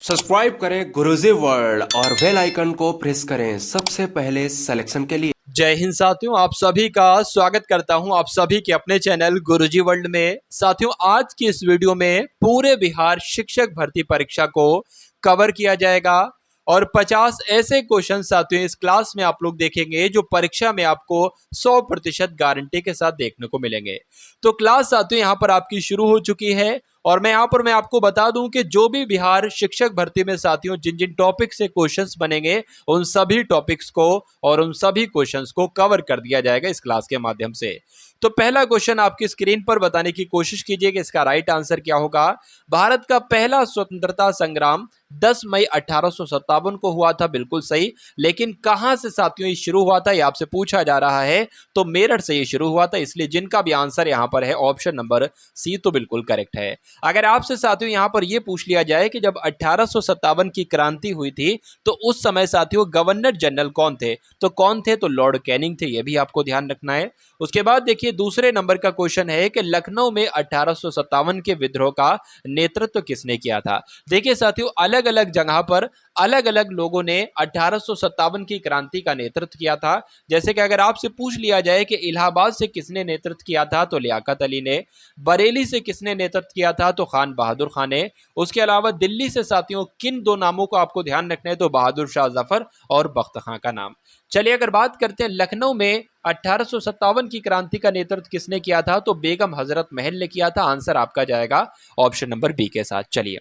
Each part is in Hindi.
सब्सक्राइब करें गुरुजी वर्ल्ड और बेल आइकन को प्रेस करें सबसे पहले सिलेक्शन के लिए। जय हिंद साथियों, आप सभी का स्वागत करता हूं आप सभी के अपने चैनल गुरुजी वर्ल्ड में। साथियों, आज की इस वीडियो में पूरे बिहार शिक्षक भर्ती परीक्षा को कवर किया जाएगा और 50 ऐसे क्वेश्चन साथियों इस क्लास में आप लोग देखेंगे जो परीक्षा में आपको 100% गारंटी के साथ देखने को मिलेंगे। तो क्लास साथियों यहाँ पर आपकी शुरू हो चुकी है और मैं आपको बता दूं कि जो भी बिहार शिक्षक भर्ती में साथियों जिन जिन टॉपिक से क्वेश्चंस बनेंगे उन सभी टॉपिक्स को और उन सभी क्वेश्चंस को कवर कर दिया जाएगा इस क्लास के माध्यम से। तो पहला क्वेश्चन आपकी स्क्रीन पर बताने की कोशिश कीजिए कि इसका राइट आंसर क्या होगा। भारत का पहला स्वतंत्रता संग्राम 10 मई 1857 को हुआ था, बिल्कुल सही। लेकिन कहां से साथियों ये शुरू हुआ था, ये आपसे पूछा जा रहा है। तो मेरठ से ये शुरू हुआ था, इसलिए जिनका भी आंसर यहां पर है ऑप्शन नंबर सी तो बिल्कुल करेक्ट है। अगर आपसे साथियों यहां पर यह पूछ लिया जाए कि जब 1857 की क्रांति हुई थी तो उस समय साथियों गवर्नर जनरल कौन थे, तो कौन थे, तो लॉर्ड कैनिंग थे। यह भी आपको ध्यान रखना है। उसके बाद देखिए दूसरे नंबर का क्वेश्चन है कि लखनऊ में 1857 के विद्रोह का नेतृत्व किसने किया था। देखिए साथियों अलग अलग जगह पर अलग अलग लोगों ने 1857 की क्रांति का नेतृत्व किया था। जैसे कि अगर आपसे पूछ लिया जाए कि इलाहाबाद से किसने नेतृत्व किया था तो लियाकत अली ने, बरेली से किसने नेतृत्व किया था तो खान बहादुर खान ने। उसके अलावा दिल्ली से साथियों किन दो नामों को आपको ध्यान रखना है, तो बहादुर शाह जफर और बख्त खां का नाम। चलिए अगर बात करते हैं लखनऊ में 1857 की क्रांति का नेतृत्व किसने किया था, तो बेगम हजरत महल ने किया था। आंसर आपका जाएगा ऑप्शन नंबर बी के साथ। चलिए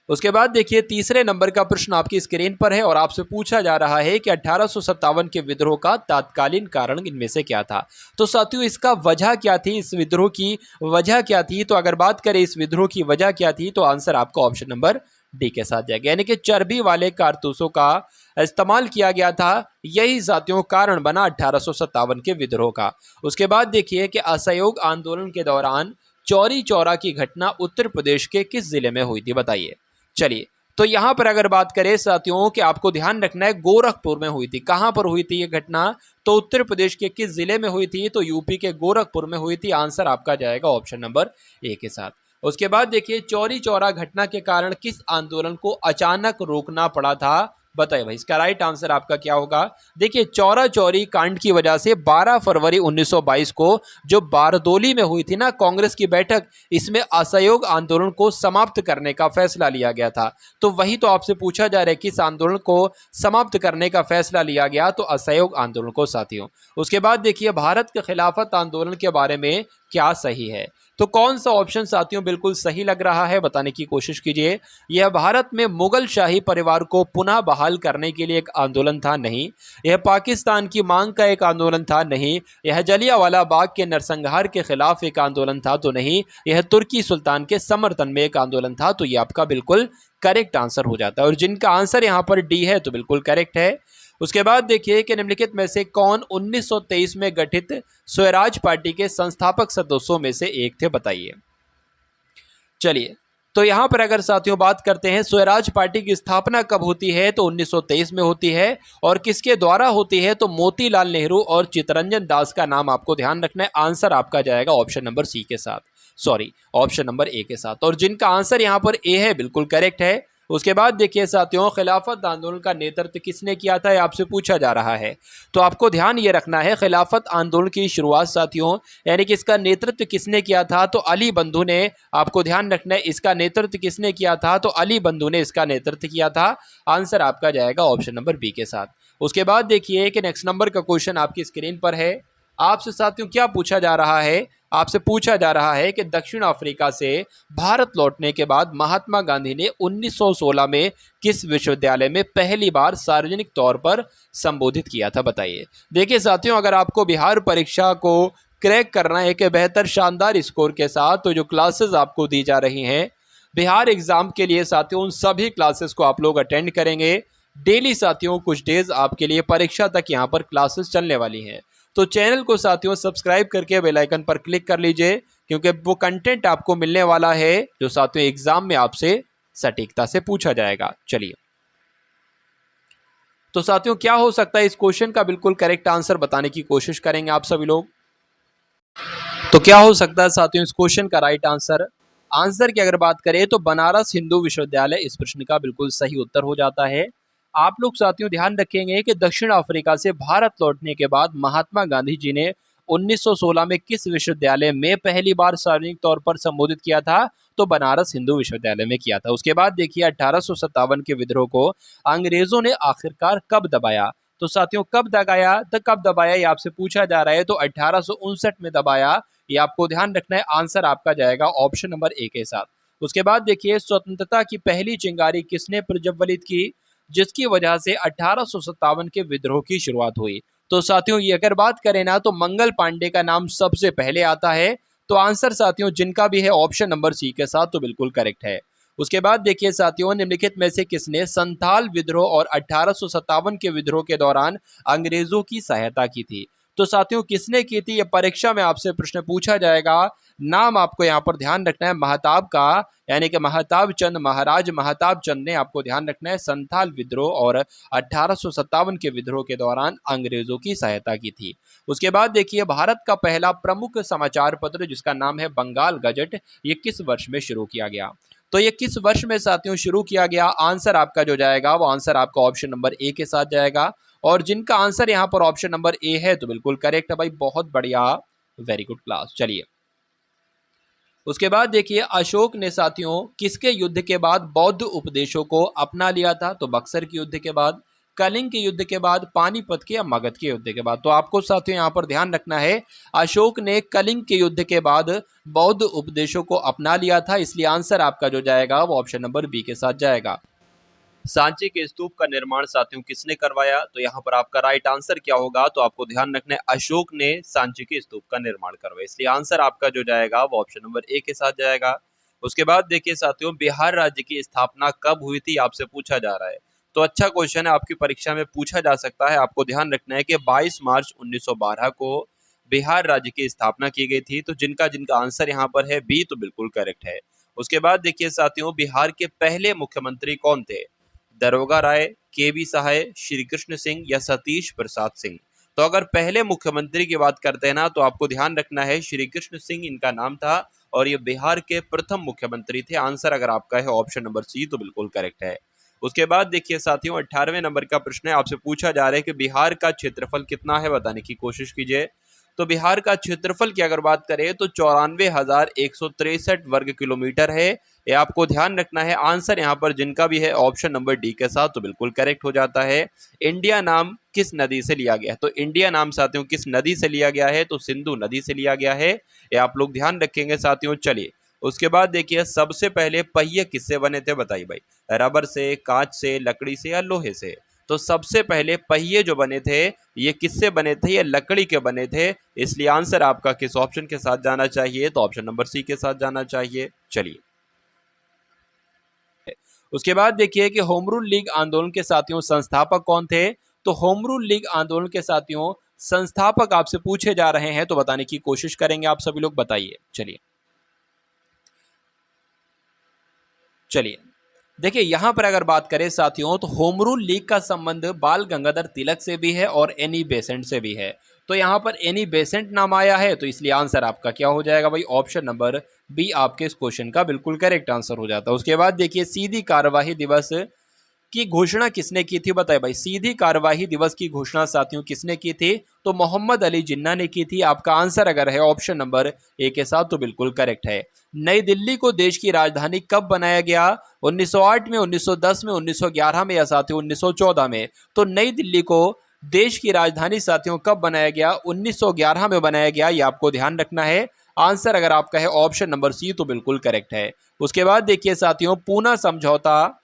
उसके बाद देखिए तीसरे नंबर का प्रश्न आपकी स्क्रीन पर है और आपसे पूछा जा रहा है कि 1857 के विद्रोह का तात्कालीन कारण इनमें से क्या था। तो साथियों इसका वजह क्या थी, इस विद्रोह की वजह क्या थी, तो अगर बात करें इस विद्रोह की वजह क्या थी तो आंसर आपका ऑप्शन नंबर डी के साथ जाएगा, यानी कि चर्बी वाले कारतूसों का इस्तेमाल किया गया था। यही साथियों कारण बना 1857 के विद्रोह का। उसके बाद देखिए कि असहयोग आंदोलन के दौरान चौरी चौरा की घटना उत्तर प्रदेश के किस जिले में हुई थी, बताइए। चलिए तो यहां पर अगर बात करें साथियों कि आपको ध्यान रखना है गोरखपुर में हुई थी। कहां पर हुई थी यह घटना, तो उत्तर प्रदेश के किस जिले में हुई थी, तो यूपी के गोरखपुर में हुई थी। आंसर आपका जाएगा ऑप्शन नंबर ए के साथ। उसके बाद देखिए चौरी चौरा घटना के कारण किस आंदोलन को अचानक रोकना पड़ा था, बताइए भाई इसका राइट आंसर आपका क्या होगा। देखिए चौरा चौरी कांड की वजह से 12 फरवरी 1922 को जो बारदोली में हुई थी ना कांग्रेस की बैठक, इसमें असहयोग आंदोलन को समाप्त करने का फैसला लिया गया था। तो वही तो आपसे पूछा जा रहा है कि इस आंदोलन को समाप्त करने का फैसला लिया गया, तो असहयोग आंदोलन को साथियों। उसके बाद देखिए भारत के खिलाफत आंदोलन के बारे में क्या सही है, तो कौन सा ऑप्शन साथियों बिल्कुल सही लग रहा है, बताने की कोशिश कीजिए। यह भारत में मुगल शाही परिवार को पुनः बहाल करने के लिए एक आंदोलन था, नहीं। यह पाकिस्तान की मांग का एक आंदोलन था, नहीं। यह जलियांवाला बाग के नरसंहार के खिलाफ एक आंदोलन था, तो नहीं। यह तुर्की सुल्तान के समर्थन में एक आंदोलन था, तो यह आपका बिल्कुल करेक्ट आंसर हो जाता है। और जिनका आंसर यहाँ पर डी है तो बिल्कुल करेक्ट है। उसके बाद देखिए कि निम्नलिखित में से कौन 1923 में गठित स्वराज पार्टी के संस्थापक सदस्यों में से एक थे, बताइए। चलिए तो यहां पर अगर साथियों बात करते हैं स्वराज पार्टी की स्थापना कब होती है, तो 1923 में होती है। और किसके द्वारा होती है, तो मोतीलाल नेहरू और चित्तरंजन दास का नाम आपको ध्यान रखना है। आंसर आपका जाएगा ऑप्शन नंबर सी के साथ, सॉरी ऑप्शन नंबर ए के साथ। और जिनका आंसर यहां पर ए है बिल्कुल करेक्ट है। उसके बाद देखिए साथियों खिलाफत आंदोलन का नेतृत्व किसने किया था, आपसे पूछा जा रहा है। तो आपको ध्यान ये रखना है खिलाफत आंदोलन की शुरुआत साथियों यानी कि इसका नेतृत्व किसने किया था, तो अली बंधु ने। आपको ध्यान रखना है इसका नेतृत्व किसने किया था, तो अली बंधु ने इसका नेतृत्व किया था। आंसर आपका जाएगा ऑप्शन नंबर बी के साथ। उसके बाद देखिए कि नेक्स्ट नंबर का क्वेश्चन आपकी स्क्रीन पर है। आपसे साथियों क्या पूछा जा रहा है, आपसे पूछा जा रहा है कि दक्षिण अफ्रीका से भारत लौटने के बाद महात्मा गांधी ने 1916 में किस विश्वविद्यालय में पहली बार सार्वजनिक तौर पर संबोधित किया था, बताइए। देखिए साथियों अगर आपको बिहार परीक्षा को क्रैक करना है कि बेहतर शानदार स्कोर के साथ, तो जो क्लासेस आपको दी जा रही हैं बिहार एग्जाम के लिए साथियों उन सभी क्लासेस को आप लोग अटेंड करेंगे डेली साथियों। कुछ डेज आपके लिए परीक्षा तक यहाँ पर क्लासेस चलने वाली हैं। तो चैनल को साथियों सब्सक्राइब करके बेल आइकन पर क्लिक कर लीजिए, क्योंकि वो कंटेंट आपको मिलने वाला है जो साथियों एग्जाम में आपसे सटीकता से पूछा जाएगा। चलिए तो साथियों क्या हो सकता है इस क्वेश्चन का बिल्कुल करेक्ट आंसर बताने की कोशिश करेंगे आप सभी लोग। तो क्या हो सकता है साथियों इस क्वेश्चन का राइट आंसर, आंसर की अगर बात करें तो बनारस हिंदू विश्वविद्यालय इस प्रश्न का बिल्कुल सही उत्तर हो जाता है। आप लोग साथियों ध्यान रखेंगे कि दक्षिण अफ्रीका से भारत लौटने के बाद महात्मा गांधी जी ने 1916 में किस विश्वविद्यालय में पहली बार सार्वजनिक तौर पर संबोधित किया था? तो बनारस हिंदू विश्वविद्यालय में किया था। उसके बाद देखिए 1857 के विद्रोह को अंग्रेजों ने आखिरकार कब दबाया? तो साथियों कब दबाया ये आपसे पूछा जा रहा है। तो 1859 में दबाया, ये आपको ध्यान रखना है। आंसर आपका जाएगा ऑप्शन नंबर ए के साथ। उसके बाद देखिए स्वतंत्रता की पहली चिंगारी किसने प्रज्वलित की, जिसकी वजह से 1857 के विद्रोह की शुरुआत हुई? तो साथियों ये अगर बात करें ना तो मंगल पांडे का नाम सबसे पहले आता है। तो आंसर साथियों जिनका भी है ऑप्शन नंबर सी के साथ तो बिल्कुल करेक्ट है। उसके बाद देखिए साथियों निम्नलिखित में से किसने संथाल विद्रोह और 1857 के विद्रोह के दौरान अंग्रेजों की सहायता की थी? तो साथियों किसने की थी, ये परीक्षा में आपसे प्रश्न पूछा जाएगा। नाम आपको यहाँ पर ध्यान रखना है महताब का, यानी कि महताब चंद, महाराज महताब चंद ने आपको ध्यान रखना है संथाल विद्रोह और 1857 के विद्रोह के दौरान अंग्रेजों की सहायता की थी। उसके बाद देखिए भारत का पहला प्रमुख समाचार पत्र जिसका नाम है बंगाल गजट, ये किस वर्ष में शुरू किया गया? तो ये किस वर्ष में साथियों शुरू किया गया? आंसर आपका जो जाएगा वो आंसर आपका ऑप्शन नंबर ए के साथ जाएगा। और जिनका आंसर यहाँ पर ऑप्शन नंबर ए है तो बिल्कुल करेक्ट है भाई, बहुत बढ़िया, वेरी गुड क्लास। चलिए उसके बाद देखिए अशोक ने साथियों किसके युद्ध के बाद बौद्ध उपदेशों को अपना लिया था? तो बक्सर के युद्ध के बाद, कलिंग के युद्ध के बाद, पानीपत के या मगध के युद्ध के बाद? तो आपको साथियों यहाँ पर ध्यान रखना है अशोक ने कलिंग के युद्ध के बाद बौद्ध उपदेशों को अपना लिया था, इसलिए आंसर आपका जो जाएगा वो ऑप्शन नंबर बी के साथ जाएगा। सांची के स्तूप का निर्माण साथियों किसने करवाया? तो यहाँ पर आपका राइट आंसर क्या होगा? तो आपको ध्यान रखना है अशोक ने सांची के स्तूप का निर्माण करवाया, इसलिए आंसर आपका जो जाएगा वो ऑप्शन नंबर ए के साथ जाएगा। उसके बाद देखिए साथियों बिहार राज्य की स्थापना कब हुई थी आपसे पूछा जा रहा है। तो अच्छा क्वेश्चन है, आपकी परीक्षा में पूछा जा सकता है। आपको ध्यान रखना है कि 22 मार्च 1912 को बिहार राज्य की स्थापना की गई थी। तो जिनका जिनका आंसर यहाँ पर है बी तो बिल्कुल करेक्ट है। उसके बाद देखिए साथियों बिहार के पहले मुख्यमंत्री कौन थे? दरोगा राय, केबी सहाय, श्री कृष्ण सिंह या सतीश प्रसाद सिंह? तो अगर पहले मुख्यमंत्री की बात करते हैं ना तो आपको ध्यान रखना है श्री कृष्ण सिंह इनका नाम था और ये बिहार के प्रथम मुख्यमंत्री थे। आंसर अगर आपका है ऑप्शन नंबर सी तो बिल्कुल करेक्ट है। उसके बाद देखिए साथियों 18वें नंबर का प्रश्न है, आपसे पूछा जा रहा है कि बिहार का क्षेत्रफल कितना है, बताने की कोशिश कीजिए। तो बिहार का क्षेत्रफल की अगर बात करें तो 94,163 वर्ग किलोमीटर है, ये आपको ध्यान रखना है। आंसर यहाँ पर जिनका भी है ऑप्शन नंबर डी के साथ तो बिल्कुल करेक्ट हो जाता है। इंडिया नाम किस नदी से लिया गया है? तो इंडिया नाम साथियों किस नदी से लिया गया है? तो सिंधु नदी से लिया गया है, ये आप लोग ध्यान रखेंगे साथियों। चलिए उसके बाद देखिए सबसे पहले पहिए किससे बने थे, बताइए भाई, रबर से, कांच से, लकड़ी से या लोहे से? तो सबसे पहले पहिए जो बने थे ये किससे बने थे? ये लकड़ी के बने थे, इसलिए आंसर आपका किस ऑप्शन के साथ जाना चाहिए? तो ऑप्शन नंबर सी के साथ जाना चाहिए। चलिए उसके बाद देखिए कि होम रूल लीग आंदोलन के साथियों संस्थापक कौन थे? तो होम रूल लीग आंदोलन के साथियों संस्थापक आपसे पूछे जा रहे हैं, तो बताने की कोशिश करेंगे आप सभी लोग, बताइए। चलिए देखिए यहां पर अगर बात करें साथियों तो होम रूल लीग का संबंध बाल गंगाधर तिलक से भी है और एनी बेसेंट से भी है। तो यहाँ पर एनी बेसेंट नाम आया है, तो इसलिए आंसर आपका क्या हो जाएगा भाई? ऑप्शन नंबर बी आपके इस क्वेश्चन का बिल्कुल करेक्ट आंसर हो जाता है। उसके बाद देखिए सीधी कार्यवाही दिवस की घोषणा किसने की थी, बताइए भाई। सीधी कार्यवाही दिवस की घोषणा साथियों किसने की थी? तो मोहम्मद अली जिन्ना ने की थी। आपका आंसर अगर है ऑप्शन नंबर ए के साथ तो बिल्कुल करेक्ट है। नई दिल्ली को देश की राजधानी कब बनाया गया? 1908 में, 1910 में, 1911 में या साथियों 1914 में? तो नई दिल्ली को देश की राजधानी साथियों कब बनाया गया? 1911 में बनाया गया, ये आपको ध्यान रखना है। आंसर अगर आपका है ऑप्शन नंबर सी तो बिल्कुल करेक्ट है। उसके बाद देखिए साथियों पूना समझौता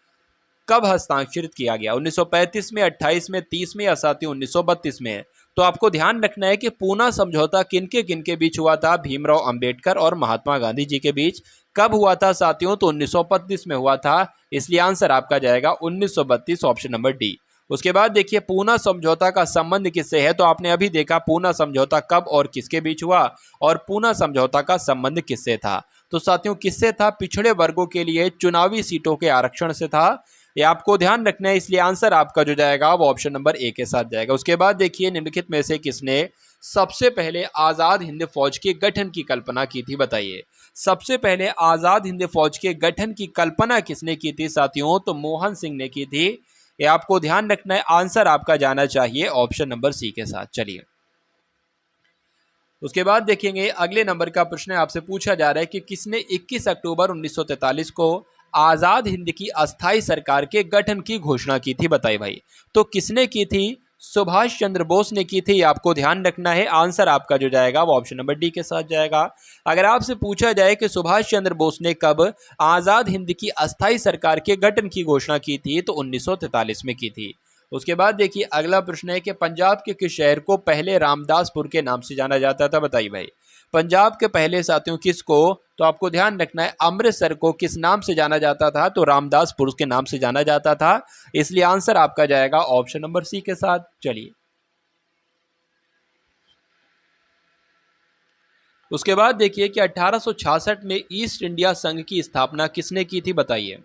कब हस्ताक्षरित किया गया? 1935 में, 28 में, 30 में या साथियों 1932 में? तो आपको ध्यान रखना है कि पूना समझौता किनके बीच हुआ था? भीमराव अंबेडकर और महात्मा गांधी जी के बीच। कब हुआ था साथियों? तो 1932 में हुआ था, इसलिए आंसर आपका जाएगा 1932 ऑप्शन नंबर डी। उसके बाद देखिए पूना समझौता का संबंध किससे है? तो आपने अभी देखा पूना समझौता कब और किसके बीच हुआ, और पूना समझौता का संबंध किससे था? तो साथियों किससे था? पिछड़े वर्गों के लिए चुनावी सीटों के आरक्षण से था। ये आपको ध्यान रखना है, इसलिए आंसर आपका जो जाएगा वो ऑप्शन नंबर ए के साथ जाएगा। उसके बाद देखिए निम्नलिखित में से किसने सबसे पहले आजाद हिंद फौज के गठन की कल्पना की थी, बताइए। सबसे पहले आजाद हिंद फौज के गठन की कल्पना किसने की थी साथियों? तो मोहन सिंह ने की थी। ये आपको ध्यान रखना है, आंसर आपका जाना चाहिए ऑप्शन नंबर सी के साथ। चलिए उसके बाद देखेंगे अगले नंबर का प्रश्न आपसे पूछा जा रहा है कि किसने 21 अक्टूबर 1943 को आजाद हिंद की अस्थाई सरकार के गठन की घोषणा की थी, बताइए भाई। तो किसने की थी? सुभाष चंद्र बोस ने की थी। आपको ध्यान रखना है, आंसर आपका जो जाएगा वो ऑप्शन नंबर डी के साथ जाएगा। अगर आपसे पूछा जाए कि सुभाष चंद्र बोस ने कब आजाद हिंद की अस्थाई सरकार के गठन की घोषणा की थी, तो 1943 में की थी। उसके बाद देखिए अगला प्रश्न है कि पंजाब के किस शहर को पहले रामदासपुर के नाम से जाना जाता था, बताइए भाई। पंजाब के पहले साथियों किसको? तो आपको ध्यान रखना है, अमृतसर को किस नाम से जाना जाता था? तो रामदासपुर के नाम से जाना जाता था, इसलिए आंसर आपका जाएगा ऑप्शन नंबर सी के साथ। चलिए उसके बाद देखिए कि 1866 में ईस्ट इंडिया संघ की स्थापना किसने की थी, बताइए।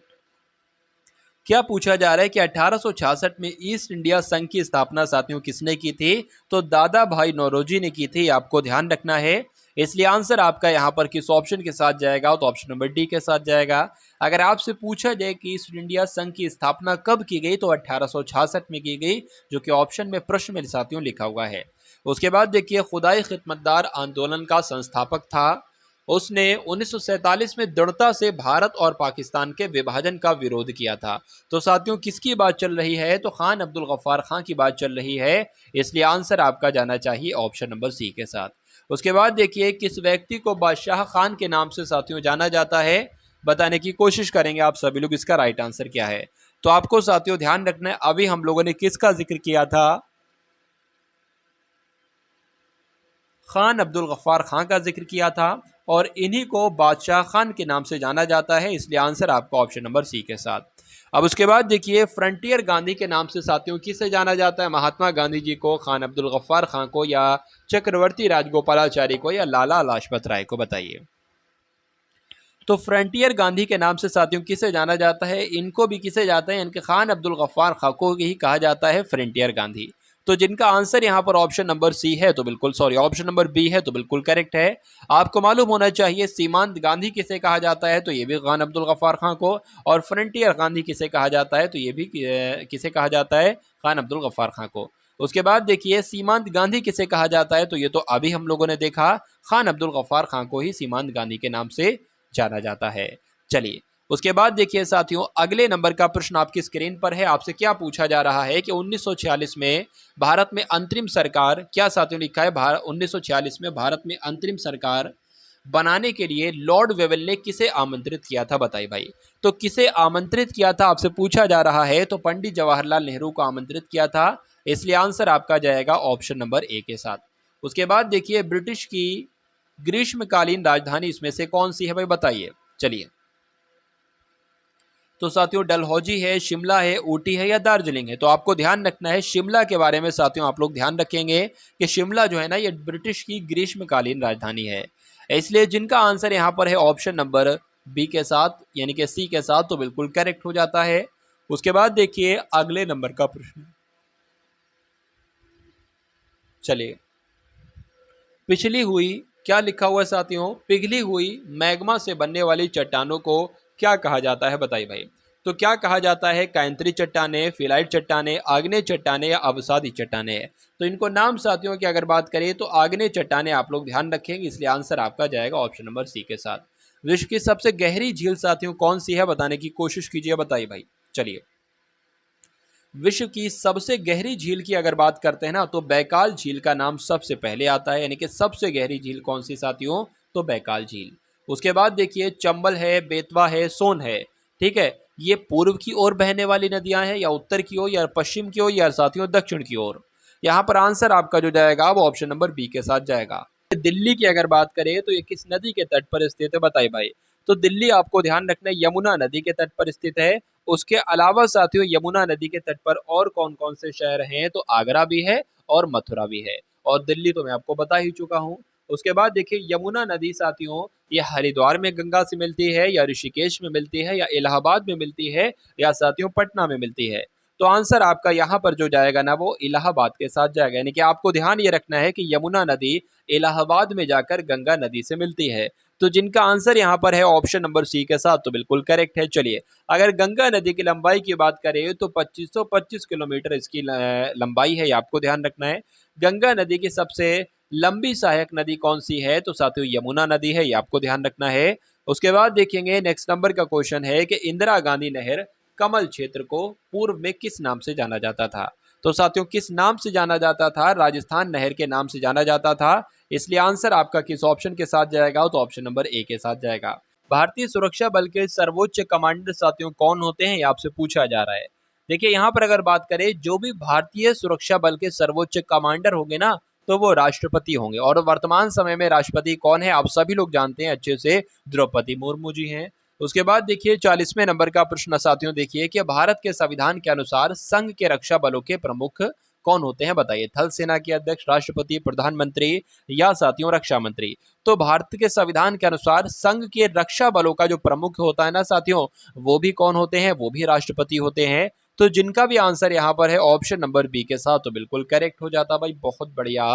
क्या पूछा जा रहा है कि 1866 में ईस्ट इंडिया संघ की स्थापना साथियों किसने की थी? तो दादा भाई नौरोजी ने की थी। आपको ध्यान रखना है, इसलिए आंसर आपका यहाँ पर किस ऑप्शन के साथ जाएगा? तो ऑप्शन नंबर डी के साथ जाएगा। अगर आपसे पूछा जाए कि ईस्ट इंडिया संघ की स्थापना कब की गई, तो 1866 में की गई, जो कि ऑप्शन में प्रश्न में साथियों लिखा हुआ है। उसके बाद देखिए खुदाई खिदमतदार आंदोलन का संस्थापक था। उसने 1947 में दृढ़ता से भारत और पाकिस्तान के विभाजन का विरोध किया था। तो साथियों किसकी बात चल रही है? तो खान अब्दुल गफ्फार खान की बात चल रही है, इसलिए आंसर आपका जाना चाहिए ऑप्शन नंबर सी के साथ। उसके बाद देखिए किस व्यक्ति को बादशाह खान के नाम से साथियों जाना जाता है, बताने की कोशिश करेंगे आप सभी लोग इसका राइट आंसर क्या है। तो आपको साथियों ध्यान रखना है, अभी हम लोगों ने किसका जिक्र किया था? खान अब्दुल गफ्फार खान का जिक्र किया था, और इन्हीं को बादशाह खान के नाम से जाना जाता है, इसलिए आंसर आपका ऑप्शन नंबर सी के साथ। अब उसके बाद देखिए फ्रंटियर गांधी के नाम से साथियों किसे जाना जाता है? महात्मा गांधी जी को, खान अब्दुल गफ्फार खान को, या चक्रवर्ती राजगोपालाचारी को, या लाला लाजपत राय को, बताइए। तो फ्रंटियर गांधी के नाम से साथियों किसे जाना जाता है? इनको भी किसे जाता है, इनके खान अब्दुल गफ्फार खां को ही कहा जाता है फ्रंटियर गांधी। तो जिनका आंसर यहाँ पर ऑप्शन नंबर सी है तो बिल्कुल, सॉरी ऑप्शन नंबर बी है तो बिल्कुल करेक्ट है। आपको मालूम होना चाहिए सीमांत गांधी किसे कहा जाता है, तो ये भी खान अब्दुल गफ्फार खां को, और फ्रंटियर गांधी किसे कहा जाता है, तो ये भी किसे कहा जाता है? खान अब्दुल गफ्फार खां को। उसके बाद देखिए सीमांत गांधी किसे कहा जाता है, तो ये तो अभी हम लोगों ने देखा, खान अब्दुल गफ्फार खां को ही सीमांत गांधी के नाम से जाना जाता है। चलिए उसके बाद देखिए साथियों अगले नंबर का प्रश्न आपकी स्क्रीन पर है। आपसे क्या पूछा जा रहा है कि 1946 में भारत में अंतरिम सरकार, क्या साथियों लिखा है 1946 में भारत में अंतरिम सरकार बनाने के लिए लॉर्ड वेवेल ने किसे आमंत्रित किया था, बताइए भाई। तो किसे आमंत्रित किया था आपसे पूछा जा रहा है, तो पंडित जवाहरलाल नेहरू को आमंत्रित किया था, इसलिए आंसर आपका जाएगा ऑप्शन नंबर ए के साथ। उसके बाद देखिए ब्रिटिश की ग्रीष्मकालीन राजधानी इसमें से कौन सी है भाई, बताइए। चलिए तो साथियों डलहौजी है, शिमला है, ऊटी है, या दार्जिलिंग है? तो आपको ध्यान रखना है शिमला के बारे में साथियों, आप लोग ध्यान रखेंगे कि शिमला जो है ना ये ब्रिटिश की ग्रीष्मकालीन राजधानी है, इसलिए जिनका आंसर यहाँ पर है ऑप्शन नंबर बी के साथ यानी कि सी के साथ, तो बिल्कुल करेक्ट हो जाता है। उसके बाद देखिए अगले नंबर का प्रश्न, चलिए पिछली हुई, क्या लिखा हुआ है साथियों? पिघली हुई मैग्मा से बनने वाली चट्टानों को क्या कहा जाता है, बताइए भाई। तो क्या कहा जाता है? कांतरी चट्टाने, फिलाइट चट्टाने, आग्नेय चट्टाने, या अवसादी चट्टाने? तो इनको नाम साथियों की अगर बात करें तो आग्नेय चट्टाने आप लोग ध्यान रखेंगे, इसलिए आंसर आपका जाएगा ऑप्शन नंबर सी के साथ। विश्व की सबसे गहरी झील साथियों कौन सी है, बताने की कोशिश कीजिए, बताइए भाई। चलिए विश्व की सबसे गहरी झील की अगर बात करते हैं ना, तो बैकाल झील का नाम सबसे पहले आता है, यानी कि सबसे गहरी झील कौन सी साथियों? तो बैकाल झील। उसके बाद देखिए चंबल है, बेतवा है, सोन है, ठीक है, ये पूर्व की ओर बहने वाली नदियां हैं, या उत्तर की ओर, या पश्चिम की ओर, या साथियों दक्षिण की ओर? यहाँ पर आंसर आपका जो जाएगा वो ऑप्शन नंबर बी के साथ जाएगा। दिल्ली की अगर बात करें तो ये किस नदी के तट पर स्थित है, बताइए भाई। तो दिल्ली आपको ध्यान रखना है यमुना नदी के तट पर स्थित है। उसके अलावा साथियों यमुना नदी के तट पर और कौन कौन से शहर हैं, तो आगरा भी है और मथुरा भी है, और दिल्ली तो मैं आपको बता ही चुका हूं। उसके बाद देखिए यमुना नदी साथियों, ये हरिद्वार में गंगा से मिलती है या ऋषिकेश में मिलती है या इलाहाबाद में मिलती है या साथियों पटना में मिलती है। तो आंसर आपका यहाँ पर जो जाएगा ना वो इलाहाबाद के साथ जाएगा, यानी कि आपको ध्यान ये रखना है कि यमुना नदी इलाहाबाद में जाकर गंगा नदी से मिलती है। तो जिनका आंसर यहाँ पर है ऑप्शन नंबर सी के साथ, तो बिल्कुल करेक्ट है। चलिए, अगर गंगा नदी की लंबाई की बात करें तो 2525 किलोमीटर इसकी लंबाई है, ये आपको ध्यान रखना है। गंगा नदी की सबसे लंबी सहायक नदी कौन सी है, तो साथियों यमुना नदी है, ये आपको ध्यान रखना है। उसके बाद देखेंगे नेक्स्ट नंबर का क्वेश्चन है कि इंदिरा गांधी नहर कमल क्षेत्र को पूर्व में किस नाम से जाना जाता था। तो साथियों किस नाम से जाना जाता था, राजस्थान नहर के नाम से जाना जाता था, इसलिए आंसर आपका किस ऑप्शन के साथ जाएगा, तो ऑप्शन नंबर ए के साथ जाएगा। भारतीय सुरक्षा बल के सर्वोच्च कमांडर साथियों कौन होते हैं, ये आपसे पूछा जा रहा है। देखिए यहाँ पर अगर बात करें, जो भी भारतीय सुरक्षा बल के सर्वोच्च कमांडर होंगे ना, तो वो राष्ट्रपति होंगे। और वर्तमान समय में राष्ट्रपति कौन है, आप सभी लोग जानते हैं अच्छे से, द्रौपदी मुर्मू जी हैं। उसके बाद देखिए 40वें नंबर का प्रश्न साथियों, देखिए कि भारत के संविधान के अनुसार संघ के रक्षा बलों के प्रमुख कौन होते हैं, बताइए। थल सेना के अध्यक्ष, राष्ट्रपति, प्रधानमंत्री या साथियों रक्षा मंत्री। तो भारत के संविधान के अनुसार संघ के रक्षा बलों का जो प्रमुख होता है ना साथियों, वो भी कौन होते हैं, वो भी राष्ट्रपति होते हैं। तो जिनका भी आंसर यहाँ पर है ऑप्शन नंबर बी के साथ, तो बिल्कुल करेक्ट हो जाता भाई, बहुत बढ़िया,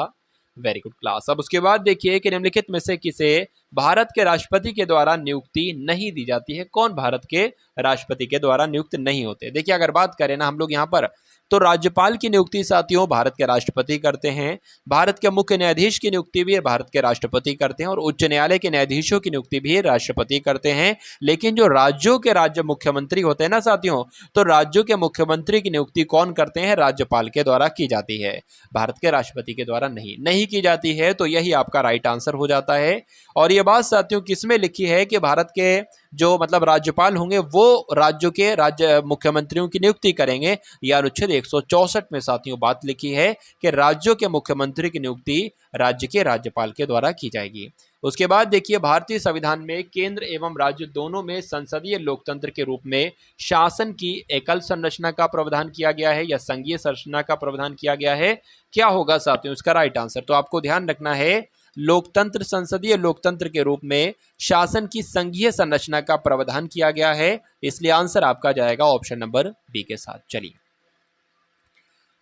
वेरी गुड क्लास। अब उसके बाद देखिए कि निम्नलिखित में से किसे भारत के राष्ट्रपति के द्वारा नियुक्ति नहीं दी जाती है, कौन भारत के राष्ट्रपति के द्वारा नियुक्त नहीं होते। देखिए अगर बात करें ना हम लोग यहाँ पर, तो राज्यपाल की नियुक्ति साथियों भारत के राष्ट्रपति करते हैं, भारत के मुख्य न्यायाधीश की नियुक्ति भी भारत के राष्ट्रपति करते हैं, और उच्च न्यायालय के न्यायाधीशों की नियुक्ति भी राष्ट्रपति करते हैं। लेकिन जो राज्यों के राज्य मुख्यमंत्री होते हैं ना साथियों, तो राज्यों के मुख्यमंत्री की नियुक्ति कौन करते हैं, राज्यपाल के द्वारा की जाती है, भारत के राष्ट्रपति के द्वारा नहीं की जाती है। तो यही आपका राइट आंसर हो जाता है। और ये बात साथियों किसमें लिखी है कि भारत के जो मतलब राज्यपाल होंगे वो राज्यों के राज्य मुख्यमंत्रियों की नियुक्ति करेंगे, या अनुच्छेद 164 में साथियों बात लिखी है कि राज्यों के मुख्यमंत्री की नियुक्ति राज्य के राज्यपाल के द्वारा की जाएगी। उसके बाद देखिए भारतीय संविधान में केंद्र एवं राज्य दोनों में संसदीय लोकतंत्र के रूप में शासन की एकल संरचना का प्रावधान किया गया है या संघीय संरचना का प्रावधान किया गया है, क्या होगा साथियों इसका राइट आंसर। तो आपको ध्यान रखना है, लोकतंत्र संसदीय लोकतंत्र के रूप में शासन की संघीय संरचना का प्रावधान किया गया है, इसलिए आंसर आपका जाएगा ऑप्शन नंबर बी के साथ। चलिए,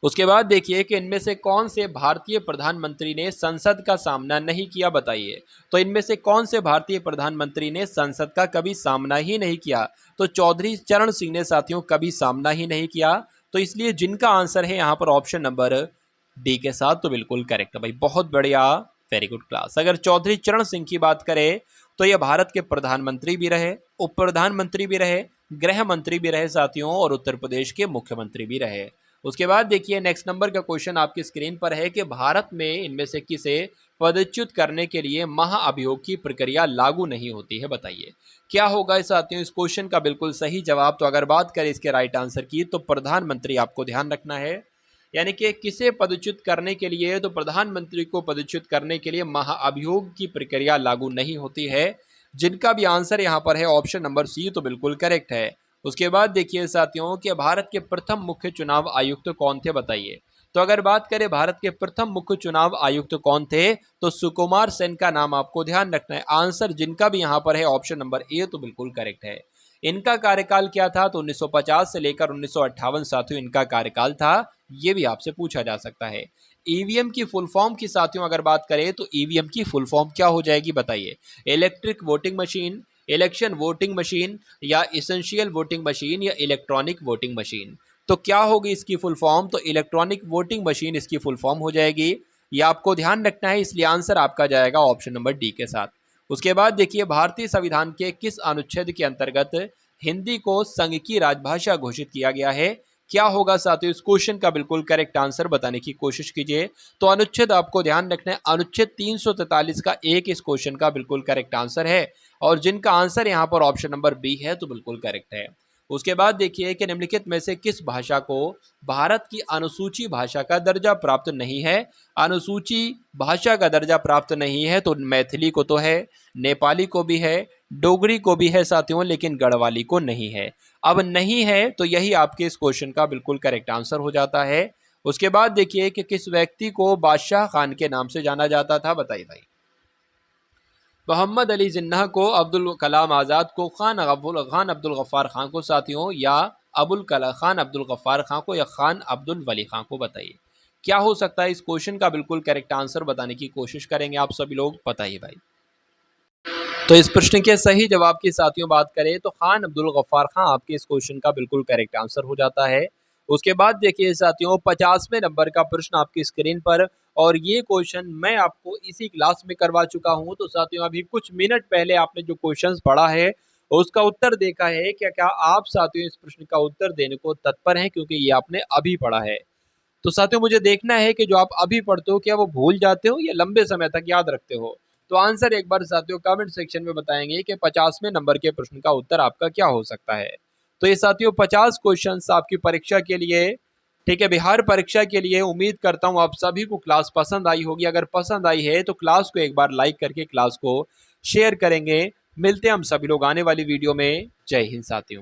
उसके बाद देखिए कि इनमें से कौन से भारतीय प्रधानमंत्री ने संसद का सामना नहीं किया, बताइए। तो इनमें से कौन से भारतीय प्रधानमंत्री ने संसद का कभी सामना ही नहीं किया, तो चौधरी चरण सिंह ने साथियों कभी सामना ही नहीं किया। तो इसलिए जिनका आंसर है यहाँ पर ऑप्शन नंबर डी के साथ, तो बिल्कुल करेक्ट है भाई, बहुत बढ़िया, वेरी गुड क्लास। अगर चौधरी चरण सिंह की बात करें तो ये भारत के प्रधानमंत्री भी रहे, उप प्रधानमंत्री भी रहे, गृह मंत्री भी रहे साथियों, और उत्तर प्रदेश के मुख्यमंत्री भी रहे। उसके बाद देखिए नेक्स्ट नंबर का क्वेश्चन आपकी स्क्रीन पर है कि भारत में इनमें से किसे पदच्युत करने के लिए महाअभियोग की प्रक्रिया लागू नहीं होती है, बताइए क्या होगा इस साथियों। इस क्वेश्चन का बिल्कुल सही जवाब, तो अगर बात करें इसके राइट आंसर की, तो प्रधानमंत्री आपको ध्यान रखना है, यानी कि किसे पदच्युत करने के लिए, तो प्रधानमंत्री को पदच्युत करने के लिए महाअभियोग की प्रक्रिया लागू नहीं होती है। जिनका भी आंसर यहाँ पर है ऑप्शन नंबर सी, तो बिल्कुल करेक्ट है। उसके बाद देखिए साथियों कि भारत के प्रथम मुख्य चुनाव आयुक्त कौन थे, बताइए। तो अगर बात करें भारत के प्रथम मुख्य चुनाव आयुक्त कौन थे, तो सुकुमार सेन का नाम आपको ध्यान रखना है। आंसर जिनका भी यहाँ पर है ऑप्शन नंबर ए, तो बिल्कुल करेक्ट है। इनका कार्यकाल क्या था, तो 1950 से लेकर 1958 साथियों इनका कार्यकाल था, ये भी आपसे पूछा जा सकता है। ईवीएम की फुल फॉर्म की साथियों अगर बात करें तो ईवीएम की फुल फॉर्म क्या हो जाएगी, बताइए। Electric voting machine, election voting machine, या इसेंशियल वोटिंग मशीन, या इलेक्ट्रॉनिक वोटिंग मशीन। तो क्या होगी इसकी फुल फॉर्म, तो इलेक्ट्रॉनिक वोटिंग मशीन इसकी फुल फॉर्म हो जाएगी, ये आपको ध्यान रखना है, इसलिए आंसर आपका जाएगा ऑप्शन नंबर डी के साथ। उसके बाद देखिए भारतीय संविधान के किस अनुच्छेद के अंतर्गत हिंदी को संघ की राजभाषा घोषित किया गया है, क्या होगा साथियों। इस क्वेश्चन का बिल्कुल करेक्ट आंसर बताने की कोशिश कीजिए। तो अनुच्छेद आपको ध्यान रखना है, अनुच्छेद 343 का एक इस क्वेश्चन का बिल्कुल करेक्ट आंसर है, और जिनका आंसर यहाँ पर ऑप्शन नंबर बी है, तो बिल्कुल करेक्ट है। उसके बाद देखिए कि निम्नलिखित में से किस भाषा को भारत की अनुसूची भाषा का दर्जा प्राप्त नहीं है। अनुसूची भाषा का दर्जा प्राप्त नहीं है, तो मैथिली को तो है, नेपाली को भी है, डोगरी को भी है साथियों, लेकिन गढ़वाली को नहीं है। अब नहीं है तो यही आपके इस क्वेश्चन का बिल्कुल करेक्ट आंसर हो जाता है। उसके बाद देखिए कि किस व्यक्ति को बादशाह खान के नाम से जाना जाता था, बताइए भाई। मोहम्मद अली जिन्ना को, अब्दुल कलाम आज़ाद को, खान अब्दुल गफ्फार खान को साथियों, या खान अब्दुल गफ्फार खान को, या खान अब्दुल वली खान को? बताइए क्या हो सकता है। इस क्वेश्चन का बिल्कुल करेक्ट आंसर बताने की कोशिश करेंगे आप सभी लोग, बताइए भाई। तो इस प्रश्न के सही जवाब की साथियों बात करें तो खान अब्दुल गफ्फार खान आपके इस क्वेश्चन का बिल्कुल करेक्ट आंसर हो जाता है। उसके बाद देखिए साथियों 50वें नंबर का प्रश्न आपकी स्क्रीन पर, और ये क्वेश्चन मैं आपको इसी क्लास में करवा चुका हूं। तो साथियों अभी कुछ मिनट पहले आपने जो क्वेश्चन पढ़ा है उसका उत्तर देखा है क्या? क्या आप साथियों इस प्रश्न का उत्तर देने को तत्पर हैं, क्योंकि ये आपने अभी पढ़ा है। तो साथियों मुझे देखना है कि जो आप अभी पढ़ते हो क्या वो भूल जाते हो या लंबे समय तक याद रखते हो। तो आंसर एक बार साथियों कमेंट सेक्शन में बताएंगे कि 50वें नंबर के प्रश्न का उत्तर आपका क्या हो सकता है। तो ये साथियों 50 क्वेश्चंस आपकी परीक्षा के लिए, ठीक है, बिहार परीक्षा के लिए। उम्मीद करता हूँ आप सभी को क्लास पसंद आई होगी। अगर पसंद आई है तो क्लास को एक बार लाइक करके क्लास को शेयर करेंगे। मिलते हैं हम सभी लोग आने वाली वीडियो में। जय हिंद साथियों।